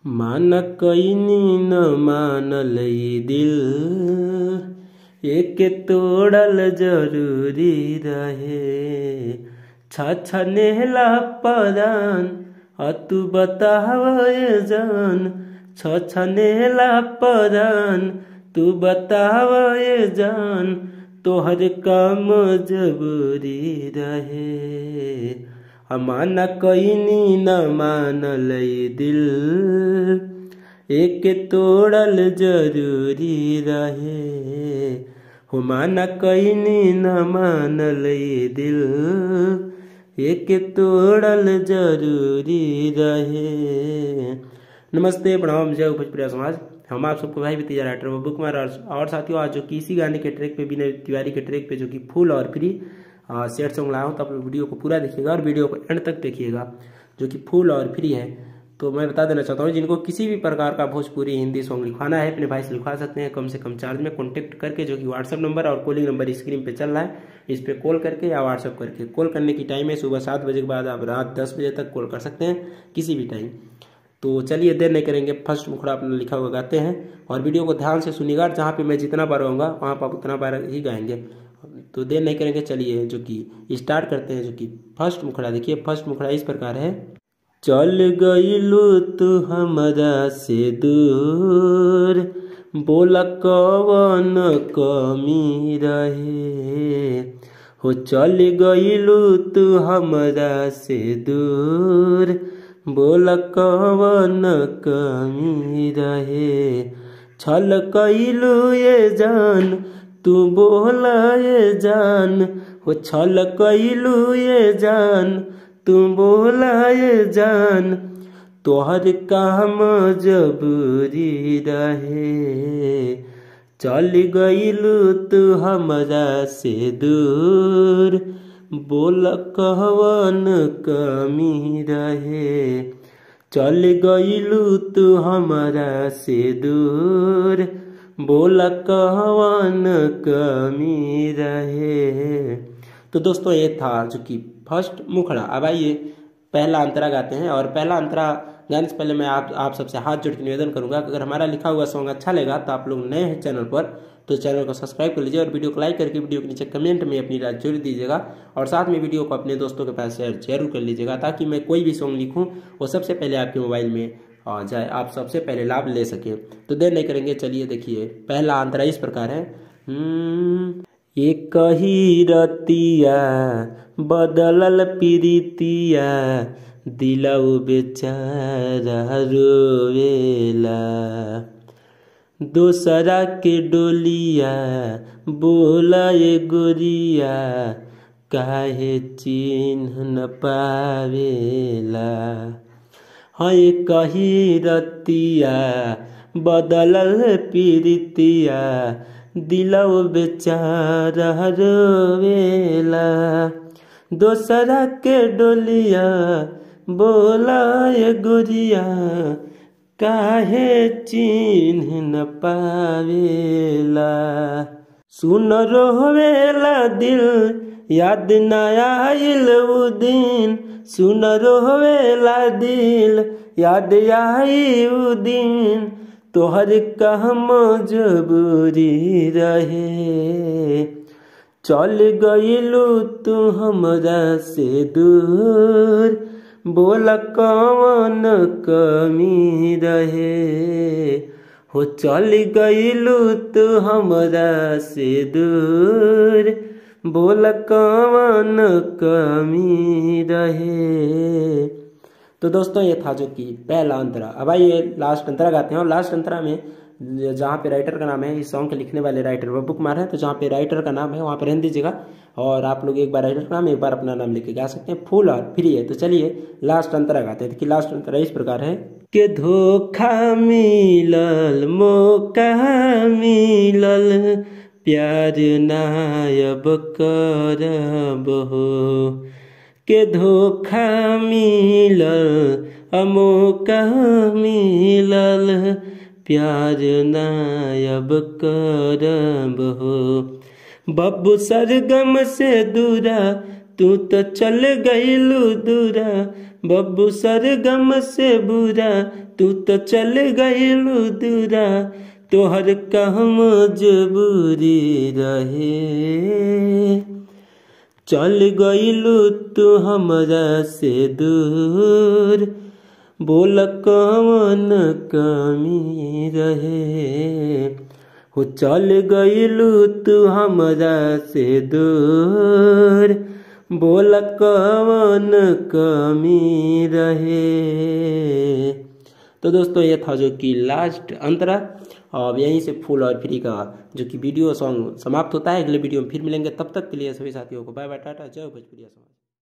माना कईनी न मानल ई दिल, एक तोड़ल जरूरी रहे। छछनेला परान तू बताव ए जान, छछनेला परान तू बताव ए जान, तोहर काम जरूरी रहे। माना कईनी न मानल ई दिल, एक तोड़ल जरूरी रहे। हो माना कईनी न मानल ई दिल, एक तोड़ल जरूरी रहे। नमस्ते, प्रणाम, जय भोजपुरिया समाज। हम आप सबको भाई भतीजा राइटर बब्बू कुमार और साथियों, आज जो कि इसी गाने के ट्रैक पे, विनय तिवारी के ट्रैक पे जो कि फुल और फ्री शेयर सॉन्ग लाया हूँ, तो आप लोग वीडियो को पूरा देखिएगा और वीडियो को एंड तक देखिएगा, जो कि फुल और फ्री है। तो मैं बता देना चाहता हूँ, जिनको किसी भी प्रकार का भोजपुरी हिंदी सॉन्ग लिखवाना है, अपने भाई से लिखवा सकते हैं कम से कम चार्ज में कॉन्टेक्ट करके, जो कि व्हाट्सअप नंबर और कॉलिंग नंबर स्क्रीन पे चल रहा है, इस पर कॉल करके या व्हाट्सअप करके। कॉल करने की टाइम है सुबह 7 बजे के बाद आप रात 10 बजे तक कॉल कर सकते हैं, किसी भी टाइम। तो चलिए देर नहीं करेंगे, फर्स्ट मुखड़ा अपना लिखा हुआ गाते हैं और वीडियो को ध्यान से सुनिएगा। जहाँ पे मैं जितना बार रहूँगा वहाँ पर आप उतना बार ही गाएंगे। तो देर नहीं करेंगे, चलिए जो कि स्टार्ट करते हैं। जो कि फर्स्ट मुखड़ा देखिए, फर्स्ट मुखड़ा इस प्रकार है। चल गईलू तू हमरा से दूर, बोला कवन कमी रहे। हो चल गईलू तू हमरा से दूर, बोला कवन कमी रहे। छल कईलू ये जान तू बोला ये जान, हो छल कईलू ये जान तू बोला ये जान, तोहर काम जरूरी रहे। चल गईलू तू हमरा से दूर, बोल कवन कमी रहे। चल गईलू तू हमरा से दूर, बोला कवन कमी रहे। तो दोस्तों ये था जो कि फर्स्ट मुखड़ा। अब आइए पहला अंतरा गाते हैं। और पहला अंतरा गाने से पहले मैं आप सबसे हाथ जोड़ के निवेदन करूंगा, अगर हमारा लिखा हुआ सॉन्ग अच्छा लगा तो आप लोग नए हैं चैनल पर तो चैनल को सब्सक्राइब कर लीजिए और वीडियो को लाइक करके वीडियो के नीचे कमेंट में अपनी राय जरूर दीजिएगा। और साथ में वीडियो को अपने दोस्तों के पास शेयर जरूर कर लीजिएगा, ताकि मैं कोई भी सॉन्ग लिखूँ वो सबसे पहले आपके मोबाइल में आ जाए, आप सबसे पहले लाभ ले सके। तो देर नहीं करेंगे, चलिए देखिए पहला अंतरा इस प्रकार है। एक ही रतिया बदलल प्रीतिया, दिलऊ बेचारा रोवेला। दोसरा के डोलिया बोला ये गोरिया, काहे चिन्ह न पावेला। हाँ एक ही रतिया बदलल प्रीतिया, दिलऊ बेचारा रोवेला। दोसरा के डोलिया बोला ये गोरिया, काहे चिन्ह न पावेला। सुन रोवेला दिल याद न आइल उ दिन, सुन रोवेला दिल याद आई उ दिन, तोहर काम जरूरी रहे। चल गईलू तू हमरा से दूर, बोला कवन कमी रहे। हो चल गईलू तू हमरा से दूर, बोला कवन कमी रहे। तो दोस्तों ये था जो कि पहला अंतरा। अब आइए लास्ट अंतरा गाते हैं। और लास्ट अंतरा में जहाँ पे राइटर का नाम है, इस सॉन्ग के लिखने वाले राइटर बब्बू कुमार है, तो जहाँ पे राइटर का नाम है वहाँ पे रहने दीजिएगा। और आप लोग एक बार राइटर का नाम, एक बार अपना नाम लेके गा सकते हैं, फुल और फ्री है। तो चलिए लास्ट अंतरा गाते हैं। देखिए लास्ट अंतरा इस प्रकार है। के धोखा मिलल मौका मिलल, प्यार नायब करब हो। के धोखा मिलल मौका मिलल, प्यार नायब करब हो। बब्बू सरगम से दूरा तू तो चल गईलू दूरा, बब्बू सरगम से बुरा तू तो चल गइलू दूरा, तोहर कहम मजबूरी रहे। चल गइलू तू हमरा से दूर, बोल कौन कमी रहे। हो चल गइलू तू हमरा से दूर, बोल कौन कमी रहे। तो दोस्तों ये था जो कि लास्ट अंतरा। अब यहीं से फुल और फ्री का जो कि वीडियो सॉन्ग समाप्त होता है। अगले वीडियो में फिर मिलेंगे, तब तक के लिए सभी साथियों को बाय बाय, टाटा, जय भोजपुरिया समाज।